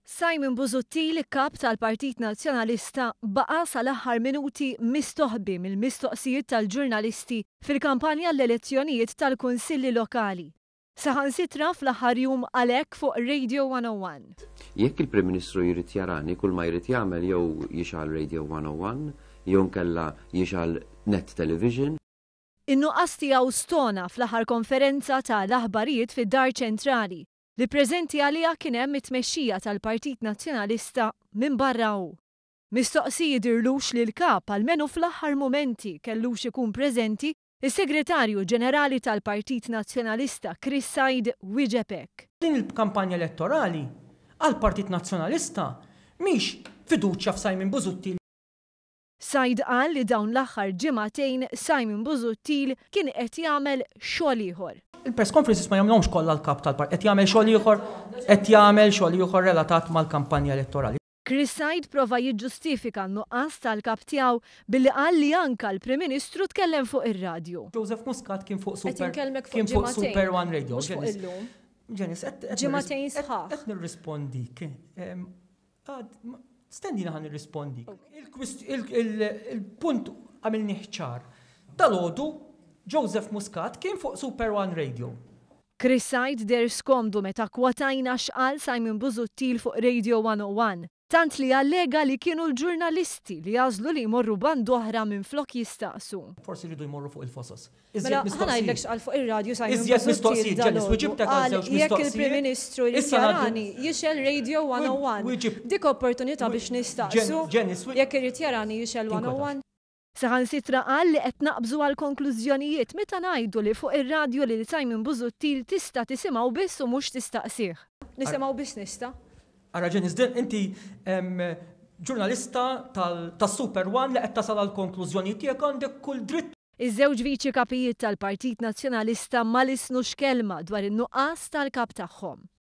Simon Busuttil, kap tal-Partit Nazzjonalista, baqa sal-aħħar minuti mistoħbi mill-mistoqsijiet tal-ġurnalisti fil-kampanja l-elezzjonijiet tal-kunsilli lokali. Saħansitra fl-aħħar jum għalhekk fuq Radio 101. Jekk il-Prim Ministru jrid jarani kull ma jrid jagħmel jew jixgħal Radio 101, jew nkella jixgħal Net Television. In-nuqqas tiegħu stona fl-aħħar konferenza tal-aħbarijiet fid-Dar Ċentrali li preżenti għaliha kien hemm it-tmexxija tal-Partit Nazzjonalista minn barra hu. Mistoqsijiet dirlux lil kap għalmenu fl-aħħar mumenti kellux ikun preżenti is-Segretarju Ġenerali tal-Partit Nazzjonalista Chris Said wieġeb hekk. Din il-kampanja elettorali għall-Partit Nazzjonalista mhix fiduċja f'Simon Busuttil. Said qal li dawn l-aħħar ġimagħtejn Simon Busuttil kien qed jagħmel xogħol ieħor. Il-press conferences ma jagħmluhomx kollha l-kap tal-partit, qed jagħmel xogħol ieħor relatat mal-kampanja elettorali. Chris Said prova jiġġustifika n-nuqqas tal-kap tiegħu billi qal li anke l-Prim Ministru tkellem fuq ir-radju. Joseph Muscat kien fuq Super One Radio. Ġenis, ġimagħtejn sħaħ. Qed nirrispondik. Stendina ħan nirrispondik. Il-punt għamilni ħċar. Dalodu Joseph Muscat kien fuq Super One Radio. Chris Said der skomdu meta kwatajna xqal Simon Busuttil fuq Radio 101. Tant li allega li kienu l-ġurnalisti li jażlu li jmorru band oħra minn flok jistaqsu. Forsi rridu jmorru fuq il-fosos. Mela ħanajdlek xqal fuq ir-radju Simon Iżjed mistoqsijiet, Ġenis, wiġibtek għal żewġ mistoqsijiet. Jekk il-Prim Ministru li jarani jixel Radio 101. Dik opportunità biex nistaqsu. Jekk irid jarani jixel 101. Saħansitra qal li qed naqbżu għal konklużjonijiet meta ngħidu li fuq ir-radju li Simon Busuttil tista' tisimgħu biss u mhux tistaqsih. Nisimgħu biss nista'. Ara Ġenis, inti ġurnalista tas-Super One li qed tasal għal konklużjonijiet tiegħek għandek kull dritt. Iż-żewġ viċi kapijiet tal-Partit Nazzjonalista ma lisnux kelma dwar in-nuqqas tal-kap tagħhom.